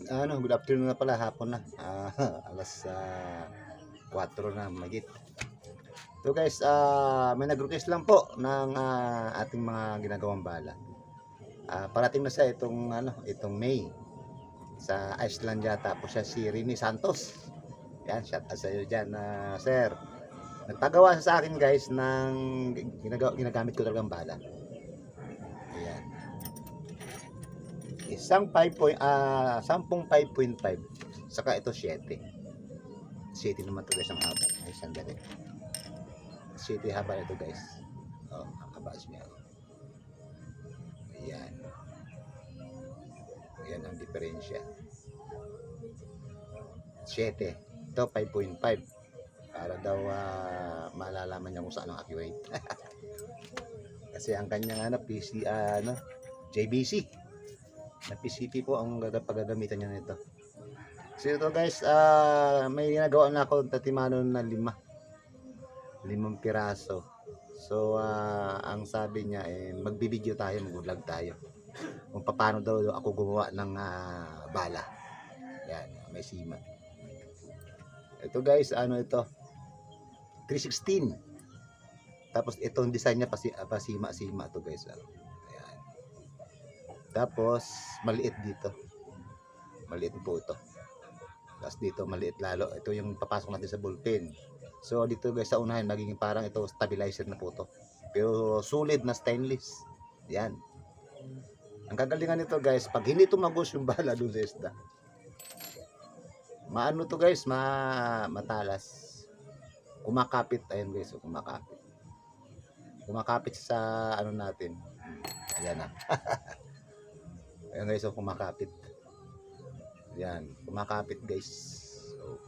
Good afternoon na pala, hapon na. Alas 4 na magit. So guys, may nag-request lang po ng ating mga ginagawang bala. Parating na siya itong May sa Iceland yata po siya, si Rini Santos. Yan, shout out sa iyo diyan, sir. Nagpagawa siya sa akin guys ng ginagamit ko talagang bala. Ayan. Isang 10.5 saka ito 7 naman to guys ang haba. Ay, sandali. 7 haba ito guys. Ang haba niya. Ayan. Ayan ang diferensya. 7. Ito 5.5. Para daw malalaman niya kung saan ang accurate. Kasi ang kanyang JBC na PCP po ang gagamitan niya nito. So ito guys, may ginagawa na ako tatimano na 5 piraso. So ang sabi niya magbibideo tayo, mag-vlog tayo kung paano daw ako gumawa ng bala. Yan, may sima. Ito guys, ito 316. Tapos itong design niya pasima-sima to guys. Ayan. Tapos maliit dito. Maliit po ito. Tapos dito maliit lalo. Ito yung papasok natin sa ballpen. So dito guys sa unahin magiging parang ito stabilizer na po to. Pero solid na stainless. Yan. Ang kagalingan nito guys, pag hindi tumagos yung bala doon sa isda, maano to guys, matalas. Kumakapit, ayun guys, kumakapit. Kumakapit sa natin. Ayan na. Ayun guys, kumakapit. Yan, kumakapit guys. So,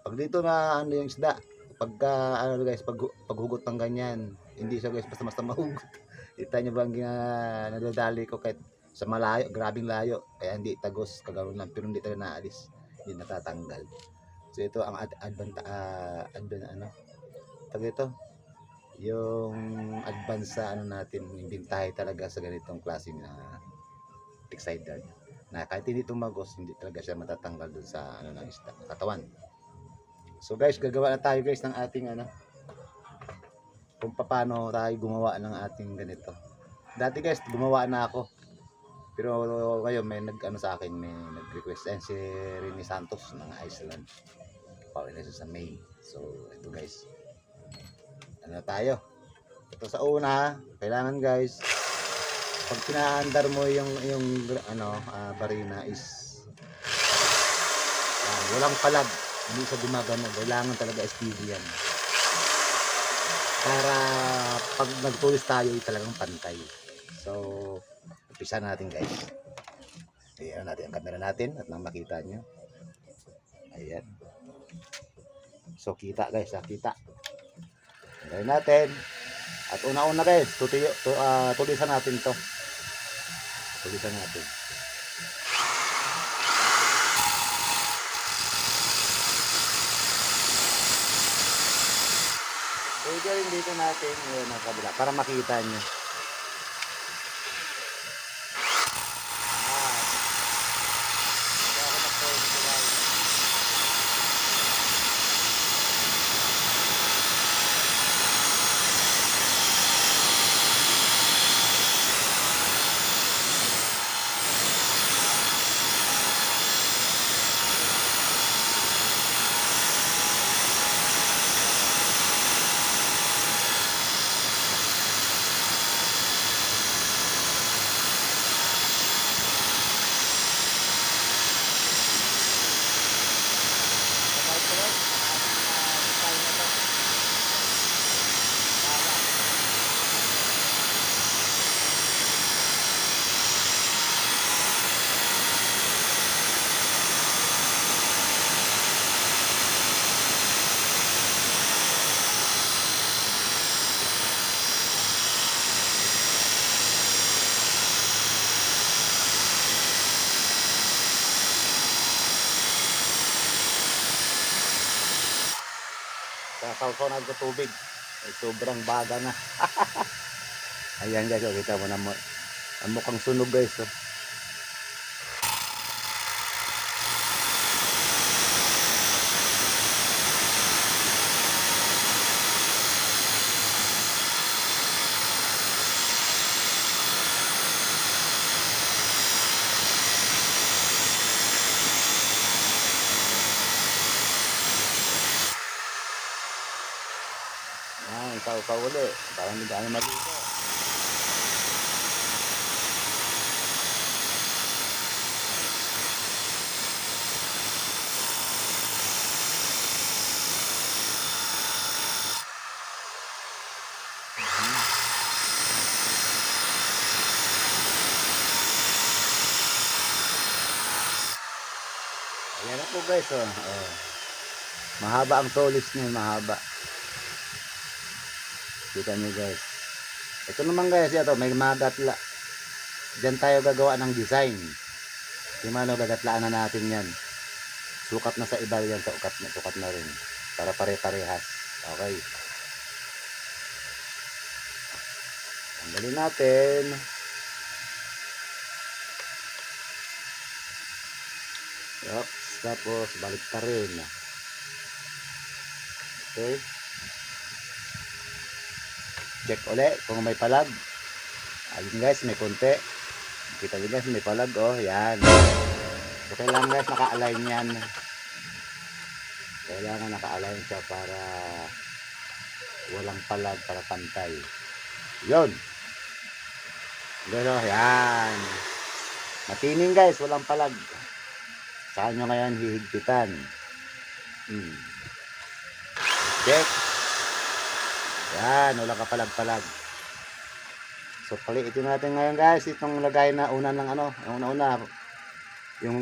pag dito na yung isda, pagka guys, paghugot ng ganyan, hindi siya guys basta mahugot. Kita niyo ba ang nadadali ko kahit sa malayo, grabing layo, kaya hindi tagos, kaganoon lang, pero hindi talaga naalis, hindi natatanggal. So ito ang yung advance sa natin, yung bintahe talaga sa ganitong klaseng fixed guard. Na kahit hindi tumagos, hindi talaga siya matatanggal dun sa ng isda, katawan. So guys, gagawa na tayo guys ng ating kung paano tayo gumawa ng ating ganito. Dati guys, gumawa na ako. Pero ngayon may sa akin, may nag-request si Rini Santos ng Iceland. Pauwi na sa May. So ito guys. Tayo. Ito sa una, kailangan guys, pag pinaandar mo yung barina is walang palag, hindi sa gumagano, kailangan talaga SPV yan para pag nagtulis tayo talagang pantay. So umpisa natin guys. Ayan natin ang camera natin at nang makita nyo. Ayan. So kita guys, kita. Ayan natin. At una-una guys, tulisan natin to. Tulisan natin. So gawin dito natin yung kabila para makita nyo. Sasaw na sa tubig. Ay, sobrang baga na. Ayan guys, kita mo na ang mukhang sunog guys. sausaw uli para hindi gaano maluto. Ayan na po guys, oh. Oh. Mahaba ang tulis niya, mahaba. Kita niyo guys. Ito naman guys, ito may magatla. Diyan tayo gagawa ng design. Yung ano, gagatlaan na natin yan. Sukat na sa iba yan, sukat na rin. Para pare-parehas. Okay. Tanggalin natin. Oops, tapos balik pa rin. Okay. Check ulit kung may palag. Ayun guys, may konti. Kita nyo guys, may palag. Oh, yan. So, kailangan guys, naka-align yan. Kailangan naka-align siya para walang palag, para pantay. Yun. Pero, yan. Matining guys, walang palag. Saan nyo ngayon hihigpitan? Check. Yan, walang kapalag-palag. So, paliitin natin ngayon guys, itong lagay na una ng ano, una yung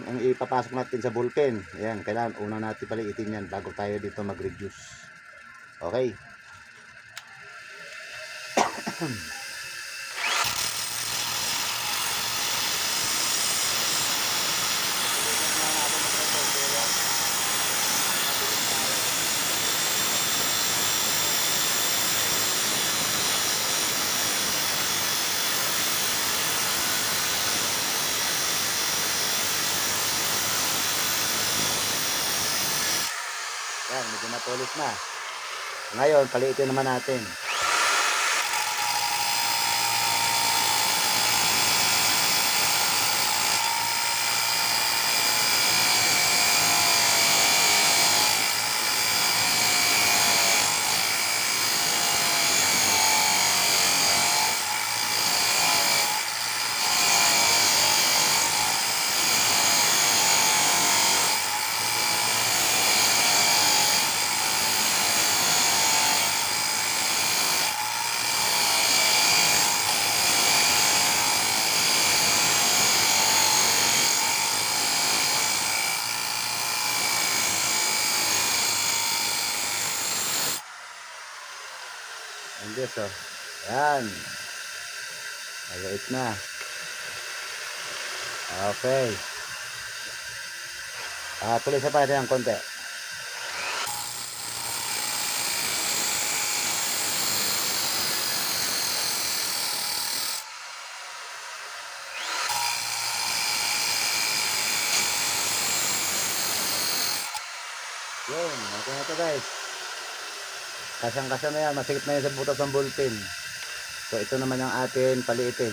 ang ipapasok natin sa ballpen. Ayan, kailangan una natin paliitin yan bago tayo dito mag-reduce. Okay. Yan, medyo matulis na. Ngayon, paliitin naman natin. Ayan guys, oh. Ayan. Maliit na. Okay. Tuloy sa pa natin ang konti. Yun, okay na ito guys. Kasyang-kasya na yan, masikip na yan sa butas ng ballpen. So ito naman ang atin paliitin.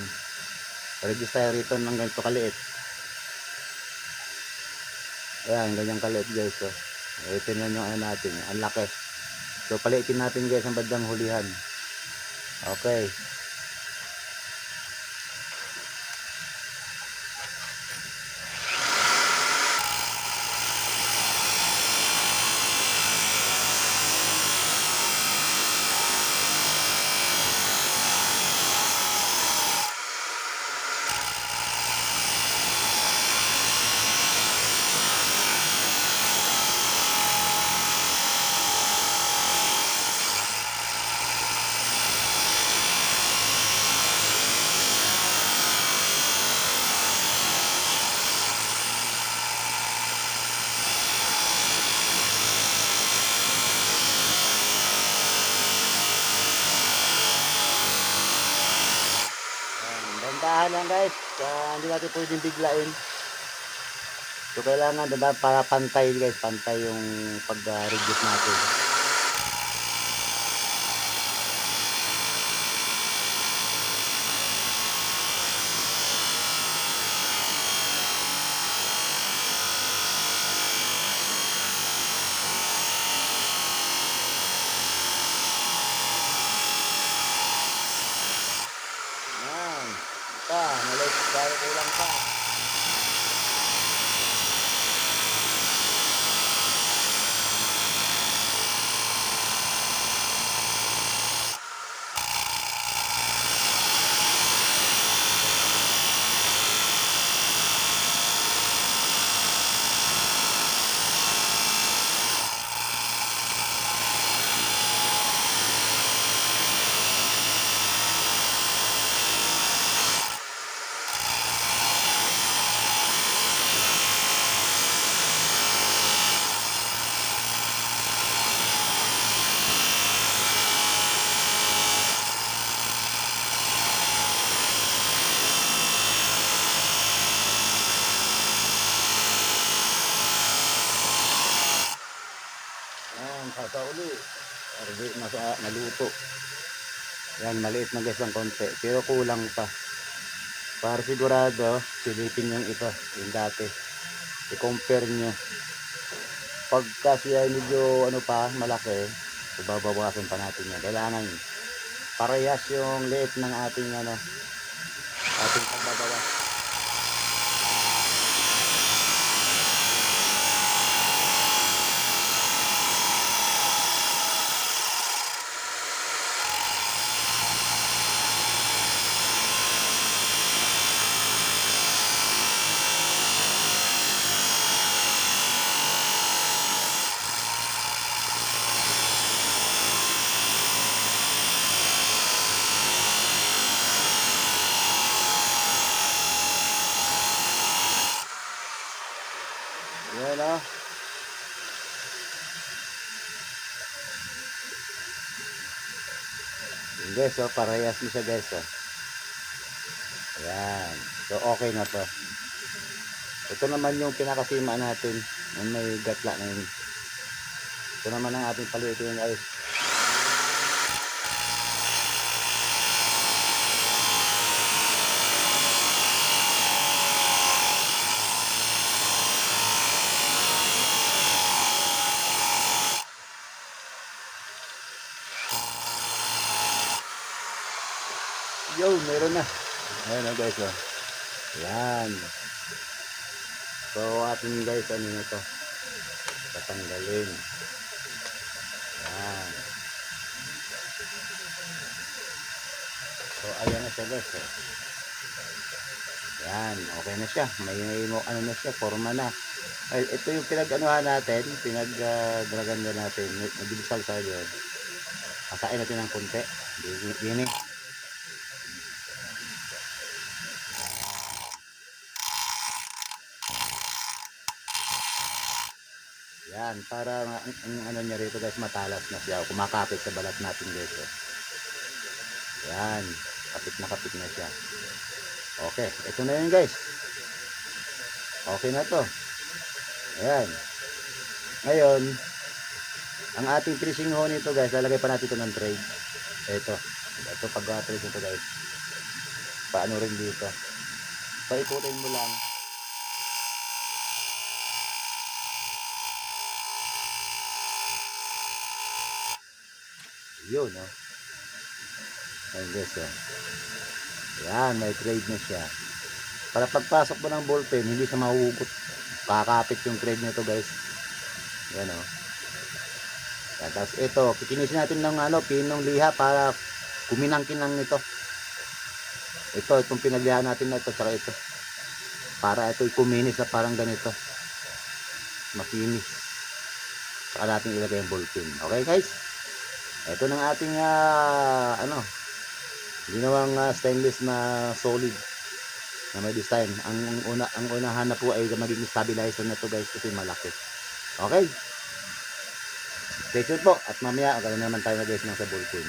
Reduce tayo rito ng ganito kaliit. Ayan, ganyan kaliit guys. So, ito na yung ano natin, ang laki. So paliitin natin guys ang bandang hulihan. Okay. Bantahan lang guys, hindi natin pwedeng biglain. So kailangan para pantay guys, pantay yung pag-reduce natin. kasa uli. Para naluto. Yan, maliit na guys ang konti. Pero kulang pa. Para sigurado, silipin yung ito. Yung dati. I-compare nyo. Pagka siya medyo ano pa, malaki, babawasan pa natin yan. Kailangan parehas yung liit ng ating ating pagbabawas. Yan o. Guys, so parehas mo siya guys. Oh. Ayan. So okay na to. Ito naman yung pinakasima natin. Yung may gatla na yun. Ito naman ang ating palitin guys. Yo, meron na. Ayan o guys. Oh. Ayan. So atin guys, ano na to? Tatanggalin. Ayan. So ayan na siya guys. Oh. Ayan, okay na siya. May ano na siya, forma na. Ay, ito yung pinag-anuhan natin, pinag-dragan na natin. Nag-ibisal sa yun. Kasain natin ng konti. Dini. Yan, para ang ano niya rito guys, matalas na siya. Kumakapit sa balat natin dito. Yan, kapit na siya. Okay, ito na yun guys. Okay na to. Ayan. Ngayon, ang ating finishing ho nito guys, lalagay pa natin ito ng tray. Ito pag-tray nito guys. Paano rin dito. Paikutin mo lang. Yun, no? Ayan guys, oh. Yan, may trade na siya. Para pagpasok mo ng ballpen, hindi siya mahuhugot. Kakapit yung trade nito guys. Yan, oh. Yan, tapos ito, kikinisin natin ng pinong liha para kuminangkin lang nito. Itong pinaglihan natin na ito, tsaka ito. Para ito kuminis na parang ganito. Makinis. Saka natin ilagay yung ballpen. Okay guys? Ito ng ating ginawang stainless na solid na may design. Ang unahan na po ay magiging stabilizer na to guys kasi malaki. Okay? Stay tuned po at mamaya ganoon naman tayo na guys ng sa ballpen.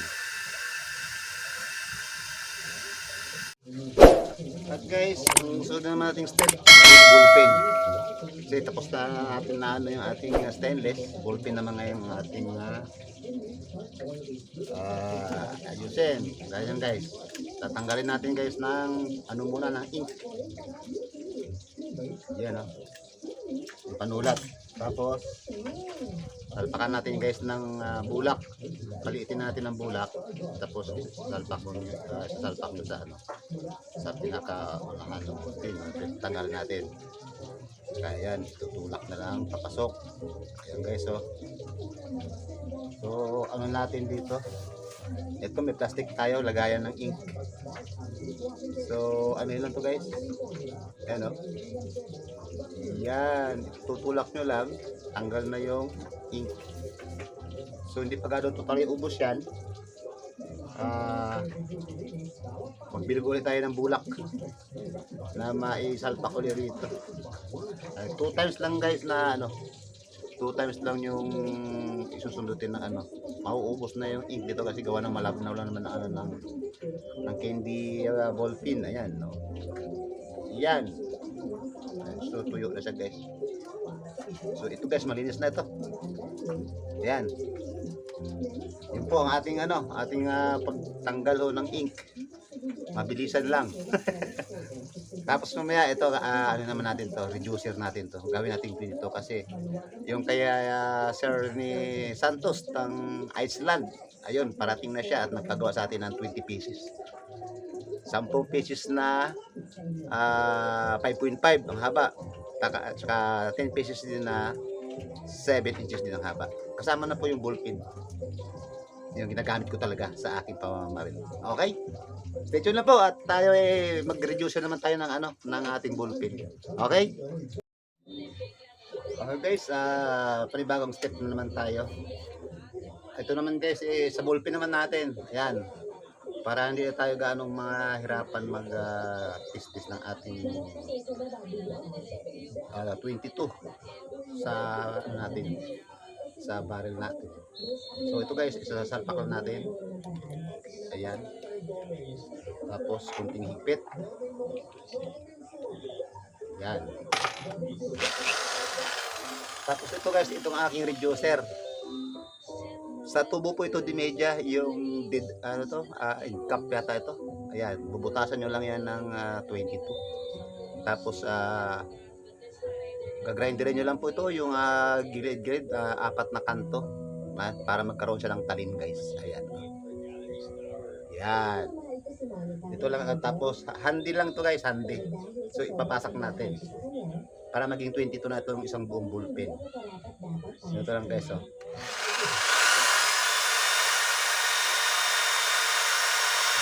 At guys, sunod naman nating step, ballpen. Kasi tapos na natin na yung ating stainless, ballpen naman ngayon ang ating ayusin. Ganyan guys. Tatanggalin natin guys ng muna ng ink. Yan yung panulat. Tapos salpakan natin guys ng bulak. Paliitin natin ng bulak. Tapos salpak mo sa pinaka-unahan ng ballpen. Tanggalin natin. Kaya yan, tutulak na lang papasok. Ayan guys, oh. So ano natin dito, ito may plastic tayo, lagayan ng ink. So ano yun lang to guys, ayan, oh. Yan, tutulak nyo lang, tanggal na yung ink. So hindi pa gano'n totally ubos yan. Magbilog ulit tayo ng bulak na maisalpak ulit rito. 2 times lang guys na 2 times lang yung isusundutin ng mauubos na yung ink dito kasi gawa ng malabnaw lang naman ng candy ball pin. Ayan, no? Yan. So tuyo na siya guys. So ito guys, malinis na ito. Ayan. Yun po ang ating pagtanggal ho ng ink. Mabilisan lang. Tapos mamaya ito naman natin to, reducer natin to. Gawin natin dito kasi yung kaya Sir ni Santos ng Iceland, ayun, parating na siya at nagpagawa sa atin ng 20 pieces. 10 pieces na 5.5 ang haba. At saka 10 pieces din na 7 inches din ang haba. Kasama na po yung ballpen. Yung ginagamit ko talaga sa aking pamamaril. Okay? Stay tuned na po at tayo mag-reduce naman tayo ng ating ballpen. Okay? Okay guys, panibagong step na naman tayo. Ito naman guys, sa ballpen naman natin. Ayan. Para hindi na tayo ganong mahirapan mag-test ng ating 22 sa natin, sa barrel natin. So ito guys, isasalpak lang natin. Ayan. Tapos kunting higpit. Ayan. Tapos ito guys, itong aking reducer. Sa tubo po ito di media, yung cap yata ito. Ayan, bubutasan nyo lang yan ng 22. Tapos gagrinderin nyo lang po ito yung gilid-gilid, 4 na kanto para magkaroon siya ng talim guys. Ayan. Yan. Ito lang, tapos handy lang to guys, handy. So ipapasak natin para maging 22 na itong isang buong ballpen. So ito lang guys, oh.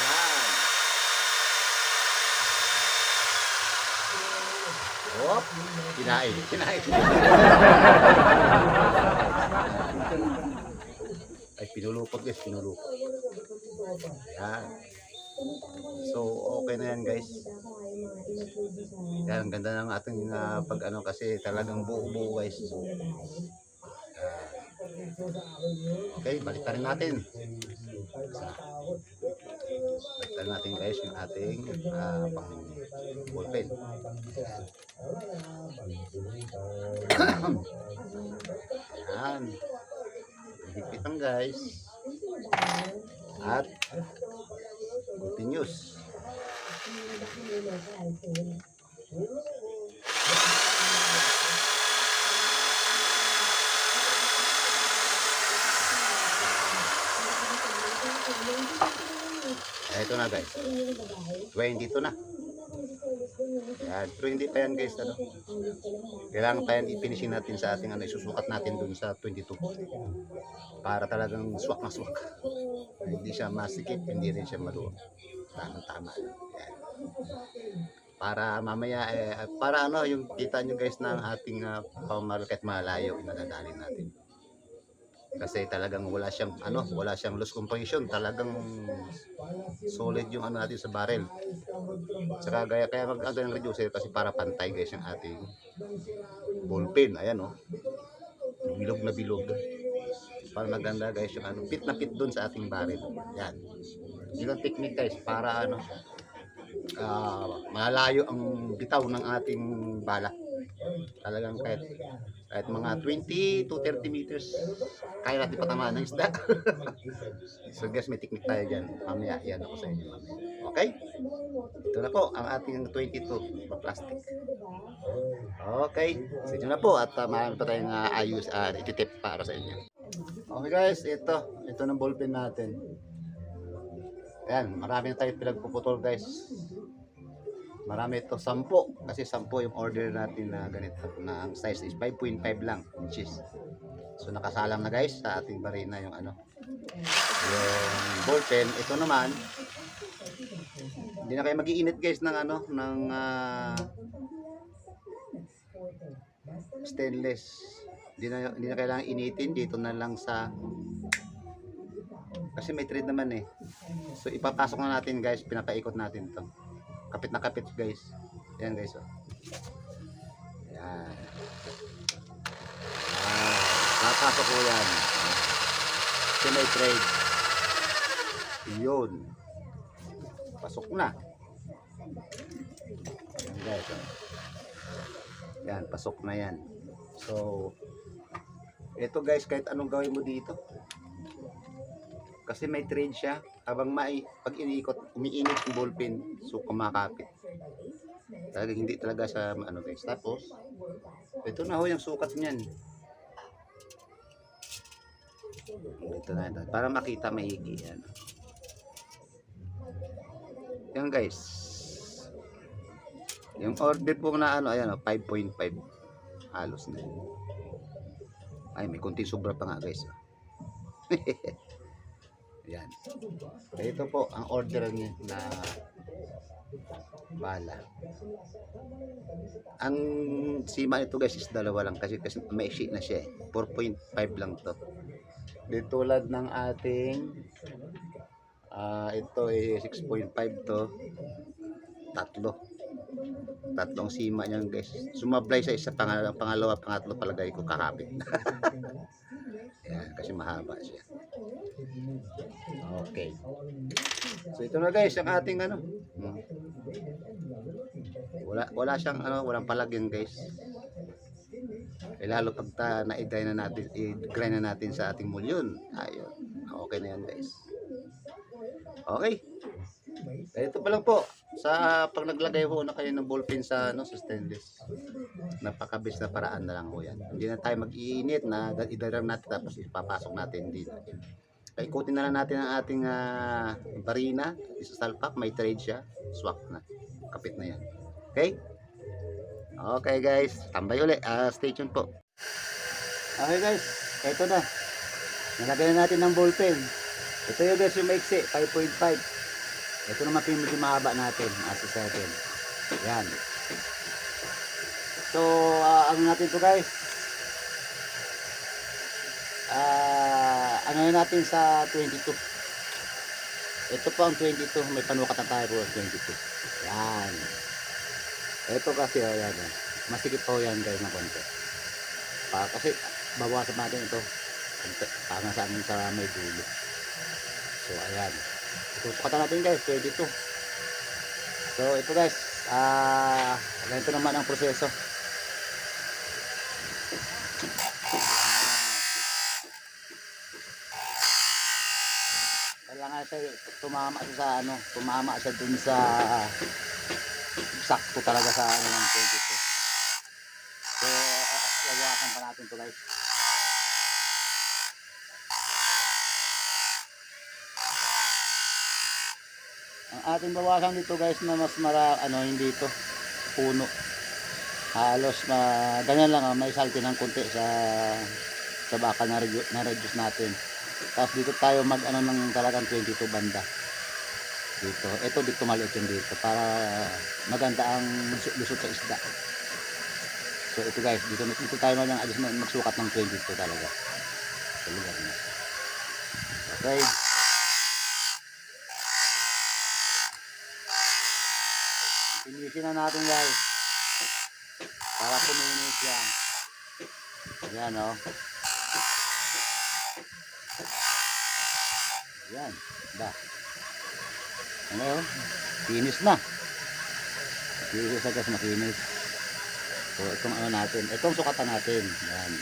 Yan. Hop, kinain. Ay, pinulupot guys, pinulupot. Yan. So, okay na yan guys. Yan, ang ganda ng ating kasi talagang buo-buo guys. Okay, balikan natin. Balikan natin guys yung ating pang ballpen. Yan. Hipitan guys. At continuous. Ito na guys. 22 na. Yan, pero hindi pa yan guys, kailangan pa yan i-finishing natin sa ating isusukat natin dun sa 22 para talagang swak na swak, hindi siya masikip, hindi rin siya maluwag, tama yan. Para mamaya para yung kita nyo guys ng ating pamamaril kahit malayo inadadali natin kasi talagang wala siyang loose compression, talagang solid yung natin sa barrel. Saka kaya mag-aga ng reducer kasi para pantay guys yung ating ballpen. Ayan bilog na bilog para maganda guys yung pit na pit dun sa ating barrel. Yan, yun ang technique guys para malayo ang bitaw ng ating bala. Talagang kahit mga 20 to 30 meters kaya natin patamaan ng isda. So guys, may technique tayo dyan. Mamaya yan ako sa inyo. Okay? Ito na po ang ating 22 plastic. Okay, so ito na po at marami pa tayong ayos ititip para sa inyo. Okay guys, ito ng ballpen natin. Ayan, marami na tayong pinagpuputol guys. Marami ito, 10 kasi 10 yung order natin na ganito na ang size is 5.5 lang inches. So nakasalang na guys sa ating barina yung yung ballpen. Ito naman hindi na kayo mag-iinit guys ng stainless. Hindi na kailangan initin, dito na lang sa kasi may thread naman So ipapasok na natin guys, pinapaikot natin to. Kapit na kapit guys. Ayan guys. Ayan. Papasok ko yan. Kasi may thread. Yun. Pasok na. Ayan guys. Yan, pasok na yan. So, ito guys, kahit anong gawin mo dito. Kasi may trade siya. Habang pag iniikot, umiinit yung ballpen, so kumakapit. Talagang hindi talaga sa ano guys. Tapos, ito na ho yung sukat niyan. Ito na ito. Para makita maigi yan. Yan guys. Yung order po na ano, ayan o, 5.5. Halos na. Ay, may konting sobra pa nga guys. Yan. Ito po ang order niya na bala. Ang sima nito guys is dalawa lang kasi may sheet na siya eh. 4.5 lang to. Dito tulad ng ating ito eh 6.5 to. Tatlong sima niyan guys. Sumablay sa isa, pangalawa, pangatlo palagay ko kakapit. Yan, kasi mahaba siya. Okay. So ito na guys ang ating ano. Wala siyang ano, walang palagyan guys. Lalo pag na-grind na natin sa ating mulyon. Ayun. Okay na yan guys. Okay. Ito pa lang po sa pag naglagay ho na kayo ng ballpen sa ano sa stainless. Napakabis na paraan na lang ho yan. Hindi na tayo mag-iinit na idaram natin tapos ipapasok natin dito. Ikutin na lang natin ang ating barina, isa salpak, may trade siya, swak na. Kapit na yan. Okay? Okay guys, tambay ulit. Stay tuned po. Okay guys, ito na. Nalagay na natin ng ballpen. Ito yung guys yung maiksi, 5.5. Ito naman yung medyo mahaba natin, asa 7. Yan. So, ano natin to guys? Ano natin sa 22. Ito po ang 22. May panukat na tayo po 22. Yan. Ito kasi, yan. Masikip po yan guys ng konti. Kasi, bawasan natin ito. Para sa amin sa may dulo. So, ayan. Susukatan natin guys, 22. So ito guys, ganito naman ang proseso. Kailangan siya tumama siya dun sa sakto talaga sa ano ng 22. So lagawakan pa natin to guys. Ang ating bawasan dito guys na mas hindi ito puno. Halos ganyan lang may salty ng konti sa bakal na reduce natin. Tapos dito tayo ng talagang 22 banda. Dito. Ito dito maliit yung dito para maganda ang lusot sa isda. So ito guys, dito tayo magsukat ng 22 talaga. Sa lugar niya. Okay. Finisin na natin guys para kuminis yan. Ayan o. Ayan. Ano yun? Finish na. Finish na guys, makinis. So itong ano natin, itong sukatan natin. Ayan.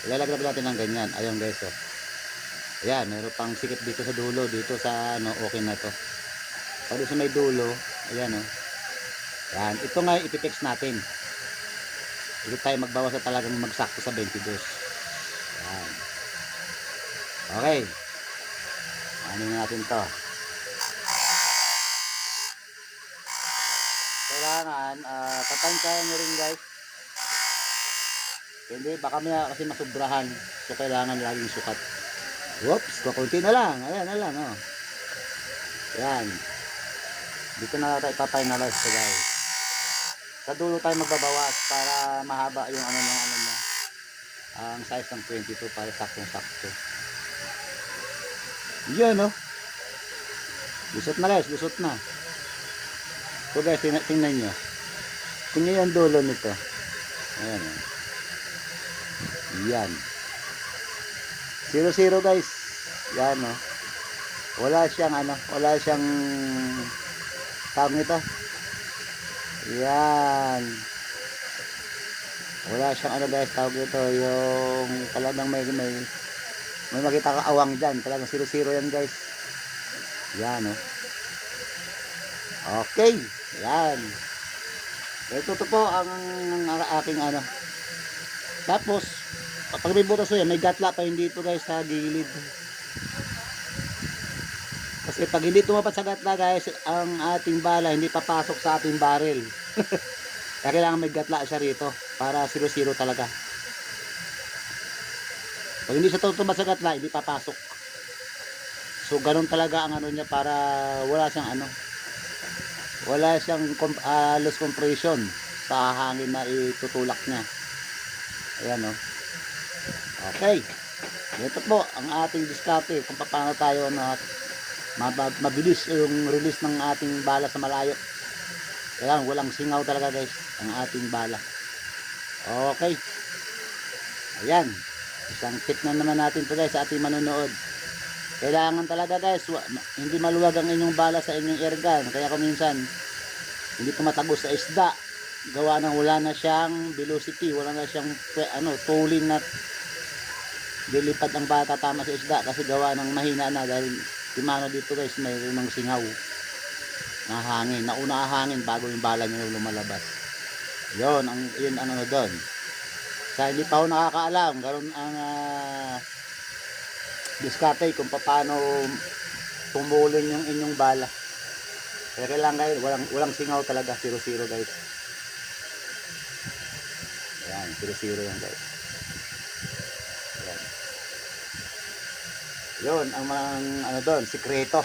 Ilalaglag natin ng ganyan. Ayan guys o. Ayan, meron pang sikip dito sa dulo. Dito sa ano, okay na to. Pag sa may dulo, ayan o. Yan, ito nga ipitex natin. Ito tayo magbawas sa talagang magsakto sa 22. Yan. Okay. Ano na natin to? Kailangan, tatansyahan nyo rin guys. Hindi, baka may kasi masubrahan. So, kailangan laging sukat. Whoops, kukunti na lang. Ayan na lang, oh. Yan. Dito na tayo ipafinalize to guys. Sa dulo tayo magbabawas para mahaba yung ano niya. Ang size ng 22 para saktong-sakto. Yan oh. Lusot na guys, lusot na. So guys, tingnan nyo. Tingnan yung dulo nito. Ayan oh. Yan. 0-0 guys. Yan oh. Wala siyang tawag nito. Yan. Wala siyang ano guys, tawag dito, yung talagang may makita ka awang dyan. Talagang 0-0 yan guys. Yan oh. Okay. Yan. Ito to po ang aking ano. Tapos, pag may butas yan, may gatla pa yun dito guys sa gilid. Kasi pag hindi tumapat sa gatla guys, ang ating bala hindi papasok sa ating barrel. Kaya kailangan may gatla siya rito para 0-0 talaga. Pag hindi siya tumapat sa gatla, hindi papasok. So ganun talaga ang ano niya para wala siyang ano. Wala siyang loose compression sa hangin na itutulak niya. Ayan oh. Okay. Ito po ang ating diskarte kung paano tayo mabilis yung release ng ating bala sa malayo. Kailangan walang singaw talaga guys ang ating bala. Okay. Ayan. Isang tip na naman natin to guys sa ating manonood. Kailangan talaga guys hindi maluwag ang inyong bala sa inyong airgun. Kaya kung minsan hindi tumatagos sa isda, gawa ng wala na siyang velocity, wala na siyang tooling na dilipad ang bata tama sa isda kasi gawa ng mahina na dahil timano dito guys mayroon ng singaw na hangin, nauna hangin bago yung bala niya lumalabas. Yun ang ano doon. Sa hindi pa ako nakakaalam, karon ang diskarte kung paano tumulin yung inyong bala. Kaya kailangan guys, walang singaw talaga, 0-0 guys. Ayan, 0-0 yan guys. Ayan. Yun, ang mga ano doon, sikreto.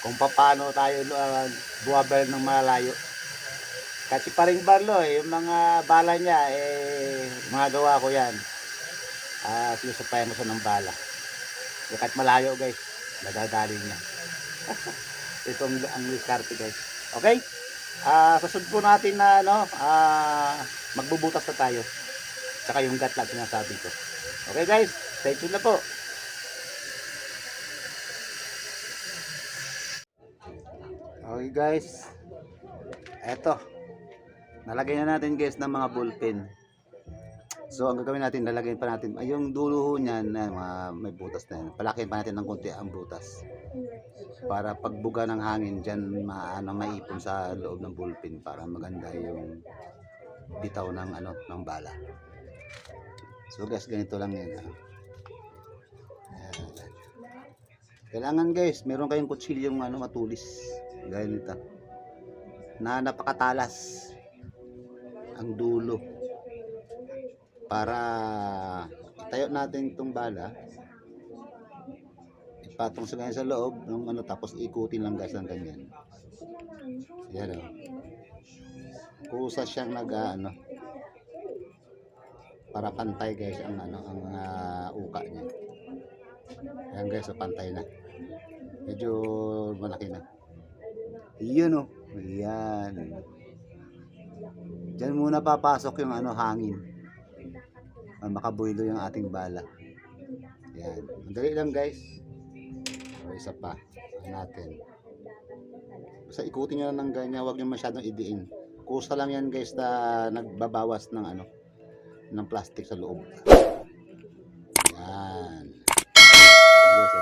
Kung paano tayo buwabal ng malayo. Kasi paring Barlo, yung mga bala niya, mga gawa ko yan. Sinusupayan mo siya ng bala. Kahit malayo guys, nadadali niya. Ito ang diskarte guys. Okay? Susunod po natin na magbubutas na tayo. Tsaka yung gatla sinasabi ko. Okay guys, stay tuned na po. Okay guys. Eto. Nalagay na natin guys ng mga ballpen. So ang gagawin natin, lalagyan pa natin yung dulo niyan na may butas na yan. Palakihin pa natin ng konti ang butas. Para pagbuga ng hangin diyan maipon sa loob ng ballpen para maganda yung bitaw ng ng bala. So guys, ganito lang yan. Kailangan guys, meron kayong kutsilyong matulis. Gaya nito. Na napakatalas ang dulo. Para itayo natin itong bala, ipatong sa ganyan sa loob ng tapos ikutin lang guys ng ganyan. Yan o. Kusa siyang para pantay guys ang uka niya. Yan guys, pantay na. Medyo malaki na. Iyon o. Yan. Diyan muna papasok yung hangin. Makabuilo yung ating bala. Yan. Madali lang guys. O, isa pa natin. Basta ikutin nyo lang ng ganyan, huwag nyo masyadong idiin. Kusa lang yan guys na nagbabawas ng ng plastic sa loob. Yan. Guys,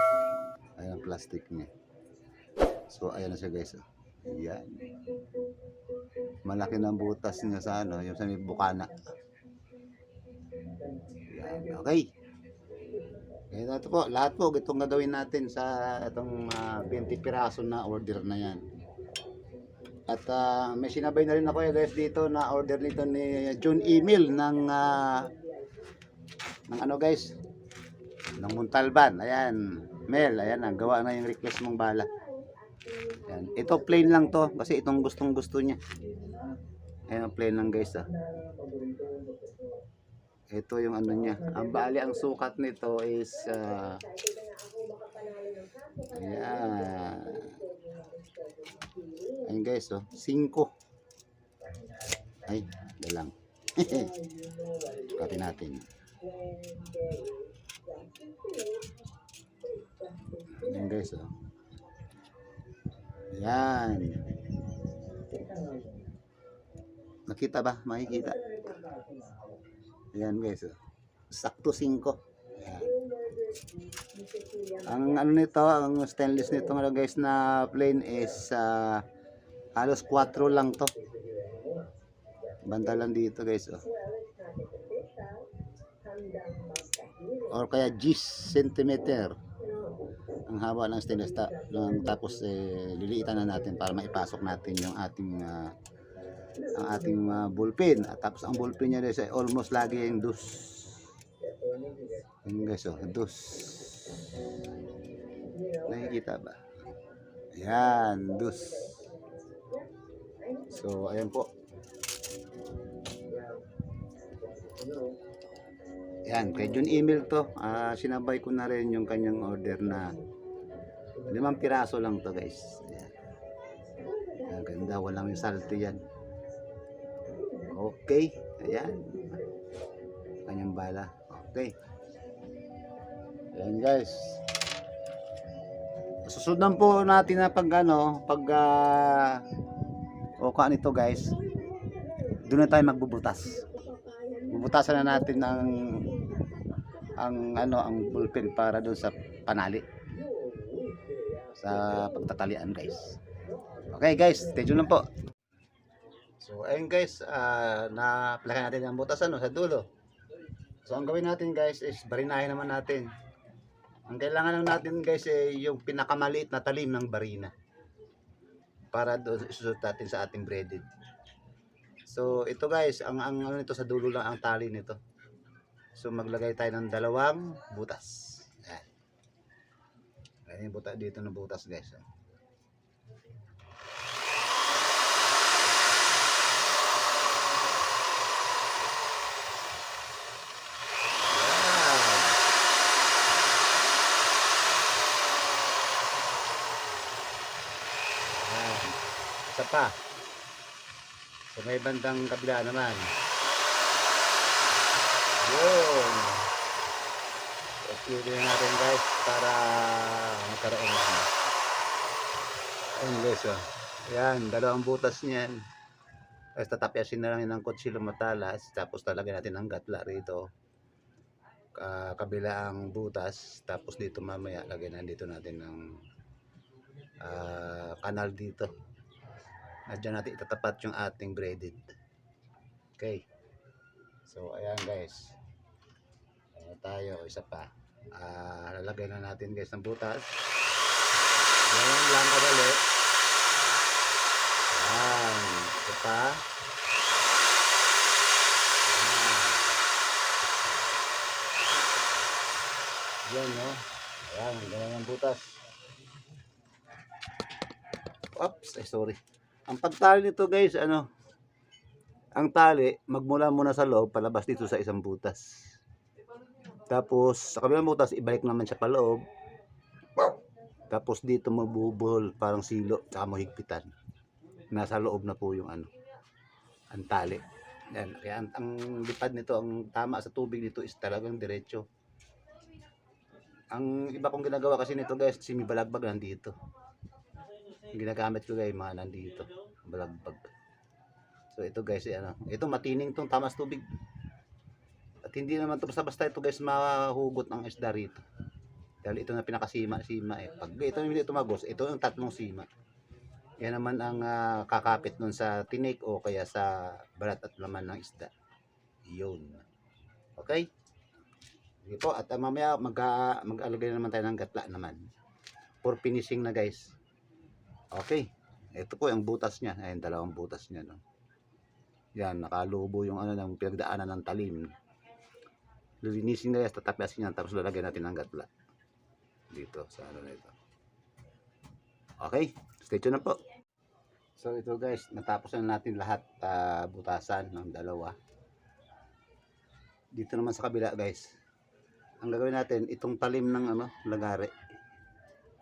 ayan ang plastic niya. So ayan na siya guys. Yan. Malaki ng butas niya sa yung sa may bukana. Yan. Okay. Ito po, lahat po itong gagawin natin sa itong 20 piraso na order na yan. At may sinabay na rin ako guys dito na order nito ni John Emil ng guys, ng Montalban. Ayan, Mel, ayan ang gawa na yung request mong bala. Ayan. Ito plain lang to kasi itong gustong gusto niya. Ayan, plain lang guys. Ito yung niya. Ang bali, ang sukat nito is ayan. Ayan guys, 5. Ay, dalang. Sukatin natin. Ayan guys, Ayan. Nakita ba? Makikita. Ayan guys. Oh. Sakto 5. Ayan. Ang ano nito, ang stainless nito mga guys na plain is halos 4 lang to. Banda lang dito guys. Oh. Or kaya 10 centimeter ang haba ng stainless tapos liliitan na natin para maipasok natin yung ating ang ating ballpen. At tapos ang ballpen niya guys ay almost lagi yung dus. Yun guys, oh, dus. Nakikita ba? Ayan, dus. So, ayan po. Ayan, kay John Emil to. Sinabay ko na rin yung kanyang order na 5 piraso lang to guys. Ayan. Ang ganda, walang salto yan. Okay, ayan. Kanyang bala. Okay. Ayan guys. Susundan po natin na pag oka nito guys. Doon na tayo magbubutas. Bubutasan na natin ang ballpen para doon sa panali. Sa pagtatalian guys. Okay guys, stay tuned lang po. So ayun guys, na-plakan natin ang butasan sa dulo. So ang gawin natin guys is barinahin naman natin. Ang kailangan lang natin guys yung pinakamaliit na talim ng barina. Para doon isusunod natin sa ating breaded. So ito guys, ang ano nito sa dulo lang ang tali nito. So maglagay tayo ng 2 butas. Ayan. Ayan yung butas dito ng butas guys. Isa pa. So may bandang kabila naman. Yun. Okay din natin guys para magkaroon ng guys. Yan, 2 butas niyan. Tapos tatapyasin na lang ng kutsilyo matalas. Tapos talagyan natin ng gatla rito. Kabila ang butas. Tapos dito mamaya lagyan dito natin ng kanal dito. Diyan natin itatapat yung ating braided. Okay. So ayan guys. Tayo isa pa. Lalagay na natin guys ng butas. Ganyan lang kadali. Ayan. Isa pa. Ayan no. Ayan. Ganyan ang butas. Oops. Sorry. Ang pagtali nito guys, ang tali, magmula muna sa loob, palabas dito sa isang butas. Tapos, sa kabilang butas, ibalik naman siya paloob. Tapos dito mabubuhol, parang silo, tsaka mahigpitan. Nasa loob na po yung ang tali. Yan. Kaya ang lipad nito, ang tama sa tubig dito is talagang diretso. Ang iba kong ginagawa kasi nito guys, simibalagbag nandito. Ginagamit ko guys mga nandito balagbag. So ito guys ito matining tong tamas tubig at hindi naman to basta-basta ito guys mahugot ang isda rito dahil ito na pinakasima pag ito hindi tumagos ito yung 3 sima yan naman ang kakapit nun sa tinik o kaya sa balat at laman ng isda yun. Okay sige po at mamaya mag-alagay naman tayo ng gatla naman for finishing na guys. Okay, ito po yung butas niya. Ayun, 2 butas niya. No? Yan, nakalubo yung ng pinagdaanan ng talim. Lilinisin na yan, tatapyasin yan, tapos lalagyan natin ng gatla. Dito, sa na ito. Okay, stay tuned na po. So ito guys, natapos na natin lahat butasan ng 2. Dito naman sa kabila guys. Ang gagawin natin, itong talim ng lagare.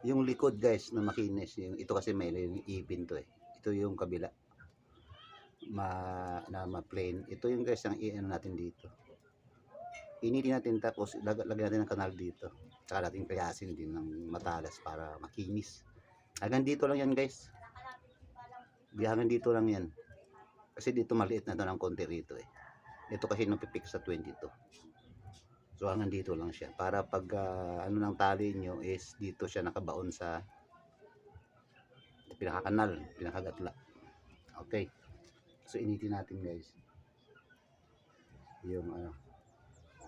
Yung likod guys na makinis, ito kasi may ipin to Ito yung kabila. Ma-plain. Ito yung guys ang natin dito. Initin natin tapos lagyan natin ng kanal dito. Tsaka natin payasin din ng matalas para makinis. Hanggang dito lang yan guys. Hanggang dito lang yan. Kasi dito maliit na to ng konti rito Ito kasi napipix sa 22. So hanggang dito lang siya. Para pag ano ng tali nyo is dito siya nakabaon sa pinakakanal, pinakagatla. Okay. So initin natin guys. Yung ano.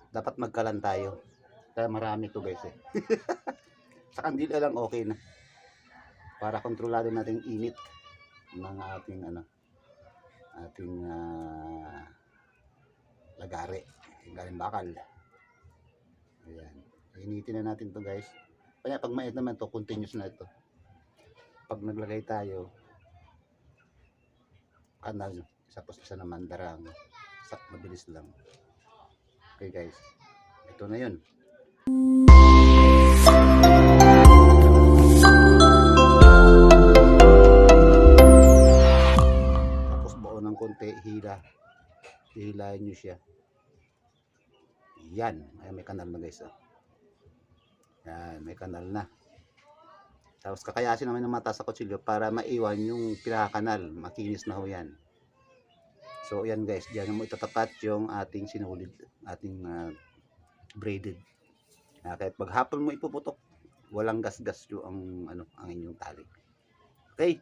Dapat magkalan tayo. Kaya marami to guys eh. Sa kandila lang okay na. Para kontrolado natin yung init ng ating ano, ating lagari, galing bakal. Ayan. Initin na natin to guys. Kaya pag mainit naman to, continuous na ito. Pag naglagay tayo, kanal, tapos isa naman darang. Mabilis lang. Okay guys. Ito na yun. Tapos buo ng konti, hilahin nyo siya. Yan. Ay, may kanal na guys. Yan, may kanal na. Tapos kakayasin naman ng mata sa kutsilyo para maiwan yung pinakakanal. Makinis na ho yan. So yan guys, diyan mo itatapat yung ating sinulid, ating braided. Kahit maghapon mo ipuputok, walang gasgas yung ang inyong tali. Okay?